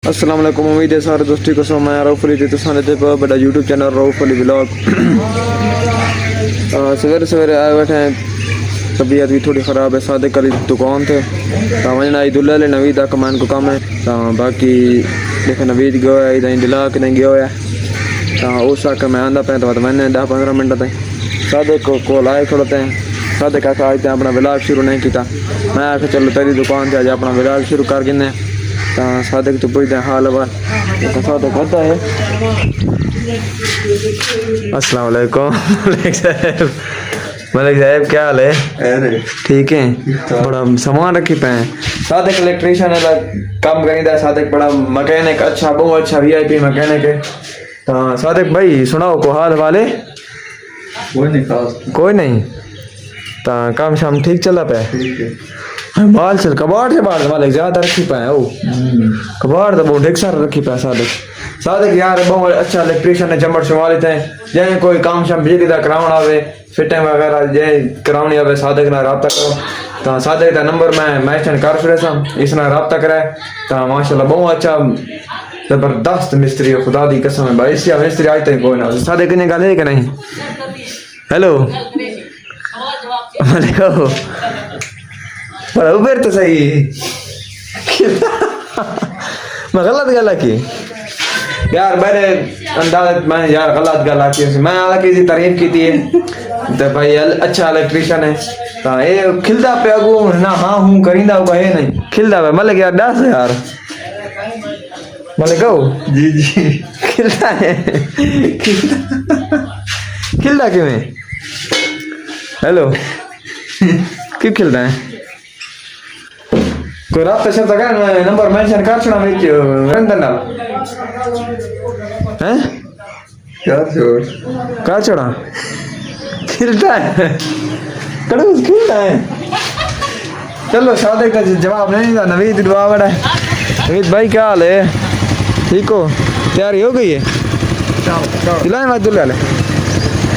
अस्सलाम वालेकुम। उम्मीद है सारे दोस्ती को सो मैं रऊफ अली तो साने ते बड़ा YouTube channel Rauf Ali blog. सवेरे सवेरे आए बैठे हैं, तबीयत भी थोड़ी ख़राब है। सादे कल दुकान थे तो वजना आई दुल्ला ले नवीद कमान को कम है तो बाकी देखे नवीद गयो है इधर दिला के नहीं गयो है तो उस आके मैं आंदा पे तो मैंने 10-15 मिनट तक सादे को कॉल आए खड़ोते हैं। सादे का आज अपना व्लॉग शुरू नहीं किया। मैं आके चलो तेरी दुकान से आज अपना व्लॉग शुरू कर गिने तो सादे तो पूछते हाल बाल तो सादे करता है। अस्सलाम वालेकुम मलिक साहब, क्या हाल है? ठीक है। बड़ा सामान रखी पे सादे इलेक्ट्रिशियन है काम करीदा। सादे बड़ा मैकेनिक अच्छा, बहुत अच्छा VIP मैकेनिक है। तो सादे भाई सुनाओ को हाल वाले? कोई नहीं तो काम शाम ठीक चला पे? बाल चल कबाड़ से बाल मालिक ज्यादा रखी पाए ओ कबाड़ तो बहुत ढेर सारा रखी पाए। सादे यार बहुत अच्छा इलेक्ट्रिशियन है, जमड़ संभाले थे। जैसे कोई काम शाम बिजली का करावना आवे, फिटिंग वगैरह जे करावनी आवे सादे के नाल राब्ता करो तो सादे का नंबर मैं मेंशन कर छड़े सा, इस नाल राब्ता करे तो माशाल्लाह बहुत अच्छा जबरदस्त मिस्त्री है। खुदा दी कसम है भाई, इससे मिस्त्री आज तक कोई ना। सादे कने गल है कि नहीं? हेलो वालेकुम बड़ा उबर तो सही मैं गलत गल की यार, मेरे अंदाज मैं यार गलत गल आती है। मैं हालांकि इसकी तारीफ की थी तो भाई अच्छा इलेक्ट्रिशियन है तो ये खिलदा पे अगू ना हाँ हूँ करींदा हुआ है नहीं खिलदा पे मतलब यार 10 यार मतलब जी जी खिलदा है खिलदा क्यों है? हेलो क्यों खिलदा है? कोई रास्ता शब्द कर नंबर मेंशन कर छना में रंदन नाल हैं क्या छोड़ा खिलता है कड़ूस खिलता है। चलो सादे का जवाब नहीं था। नवीद दुआ बड़ा है। नवीद भाई क्या हाल है? ठीक हो? तैयारी हो गई है? दिलाए मत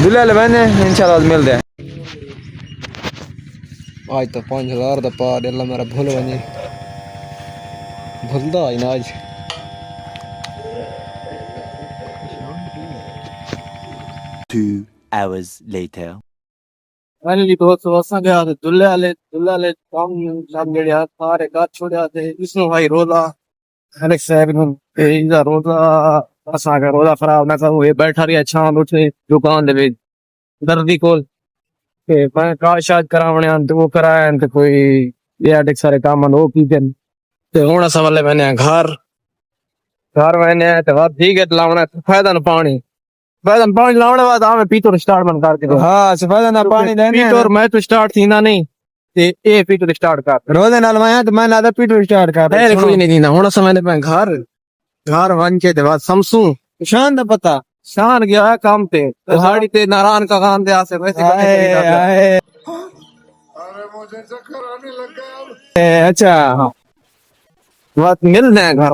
दुल्ला ले मैंने इंशाल्लाह मिलते हैं। आज तो 5000 का पा अल्लाह मेरा भूल वने भूलदा ही ना आज। Two hours later. फाइनली दोस्तों असा गया थे दुल्ले वाले काम शाम जेड़े सारे घर छोड़या थे। इसनु भाई रोजा अलेक्स साहब नु इधर रोजा असा का रोजा खराब ना करो। ये बैठा रही शाम उठे दुकान दे दर्दी कोल के मैं काशाद करावणे अंत वो कराया अंत कोई ये अटेक सारे काम नो की दिन ते हुन असा वाले मैंने घर मैंने तो बात ठीक है लावना फायदा न पानी लावने बाद हमें पीतो स्टार्ट बंद कर दे। हां सफायदा ना पानी देने पीतो मैं तो स्टार्ट थी ना नहीं ते ए पीतो स्टार्ट कर रोजे नाल मैं ना पीतो स्टार्ट कर अरे कोई नहीं दीना हुन असा मैंने घर वन के दे बाद समसू शान दा पता शान गया है काम पे हाड़ी ते नारायण का काम दे आसे वैसे अरे मुझे चक्कर आने लग गया। अच्छा बात मिलना है घर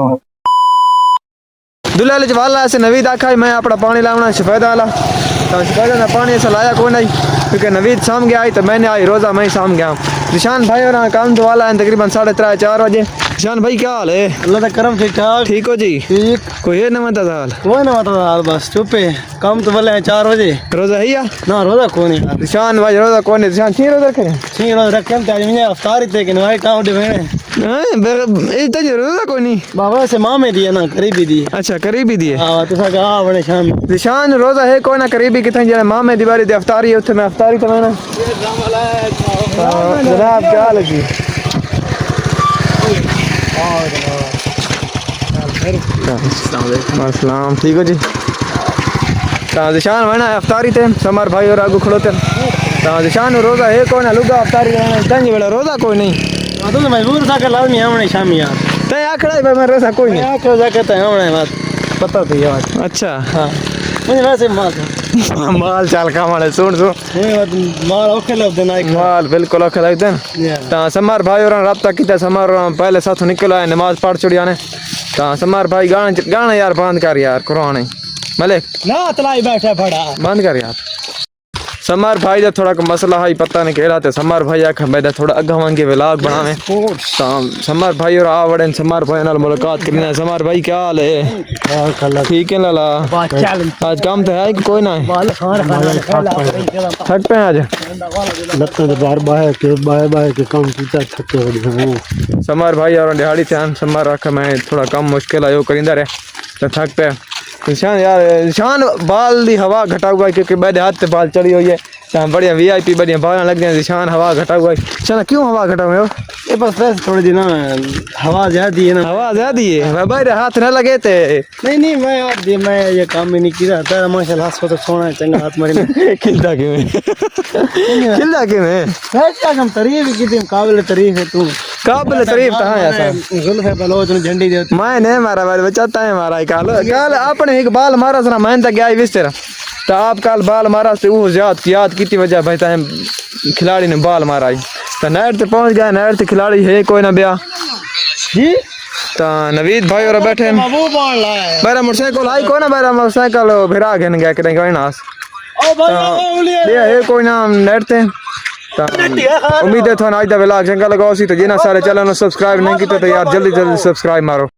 दुल्ला जवाला ऐसे नवीद आखा मैं अपना पानी लावना सफेदा वाला तो सफेदा ना पानी ऐसा लाया कोई नहीं क्योंकि नवीद शाम गया आई तो मैंने आई रोजा मैं शाम गया। निशान भाई और काम तो वाला है तकरीबन 3:30-4 बजे। निशान भाई क्या हाल है? अल्लाह का करम ठीक ठाक। ठीक हो जी? ठीक कोई है नमता हाल? कोई ना बता हाल बस चुप है काम तो बोले 4 बजे रोजा है या ना रोजा कोई नहीं। निशान भाई रोजा कौन है? निशान छह रोजा करे ठीक रोजा रखें ते आज मैंने अफ्तारी थे कि नवाई काम दे मैंने ए तो रोजा कोई नहीं बाबा से मां में दिया ना करीबी दी। अच्छा करीबी दी है। हां तो सा गा बड़े शाम निशान रोजा है कोई ना करीबी कितने जने मां में दीवारी दे अफ्तारी है उथे मैं अफ्तारी तो मैंने जनाब क्या लगी अस्सलाम ठीक हो जी? ताजिशान मैंने अफ्तारी थे समर भाई और आगू खड़ोते ताजिशान रोजा है कौन लुगा अफ्तारी तंज बेला रोजा कोई नहीं तो भाई दूर सा के लाजमी हमने शाम यार तय आखड़ा भाई मैं रोजा कोई नहीं आखड़ा जाके तय हमने बात पता थी यार। अच्छा हां मुझे वैसे माल चाल का माले सुन माल ओके लगदे ना माल बिल्कुल ओके लगदे ता समर भाई और राब्ता कीता समर पहले साथ निकल आए नमाज पढ़ छुड़िया ने ता समर भाई गाना यार बंद कर यार कुरान मलिक ना तलाई बैठा फड़ा बंद कर यार समार भाई दा थोड़ा मसला है पता नहीं केड़ा ते समार भाई आख मैं थोड़ा अगा वांगे व्लॉग बनावे समार भाई और आ वड़न समार भाई नाल मुलाकात करना। समार भाई क्या हाल है? ठीक है लाला। आज काम तो है कि कोई ना है? थक पे आज लगता है बाहर के काम कीता थके हो समार भाई और दिहाड़ी से समार आख मैं थोड़ा कम मुश्किल आयो करिंदा रे तो थक पे निशान यार शान बाल दी हवा घटा हुआ है क्योंकि मेरे हाथ पे बाल चढ़ी हुई है तो बढ़िया वीआईपी बढ़िया बाल लग जाए निशान हवा घटा हुआ है। शान क्यों हवा घटा हुआ है? ये बस थोड़ी दिन हवा ज्यादा है ना। हवा ज्यादा है भाई हाथ न लगे थे। नहीं मैं ये काम ही नहीं किया तेरा माशाल्लाह हंस तो सोना चंगा हाथ मारे खिलता क्यों है? खिलता क्यों है? क्या हम तारीफ की काबिल तारीफ है तू काबिल तारीफ कहाँ है ऐसा? जुल्फे बलोच ने झंडी दे मैं नहीं मारा भाई बचाता है मारा काल आपने एक बाल मारा था ना मैं तक गया इस तरह तो आप काल बाल मारा से वो याद की वजह भाई टाइम खिलाड़ी ने बाल मारा तो नहर से पहुंच गया। नहर से खिलाड़ी है कोई ना ब्याह जी तो नवीद भाई और बैठे मेरा मोटरसाइकिल आई कोई ना मेरा मोटरसाइकिल भिरा घेन गया करेंगे कोई ना कोई ना नहर से उम्मीद है थोड़ा आज दा व्लॉग चंगा लगा सी तो जिन्हें सारे चैनल सब्सक्राइब नहीं किया तो यार जल्दी सब्सक्राइब मारो।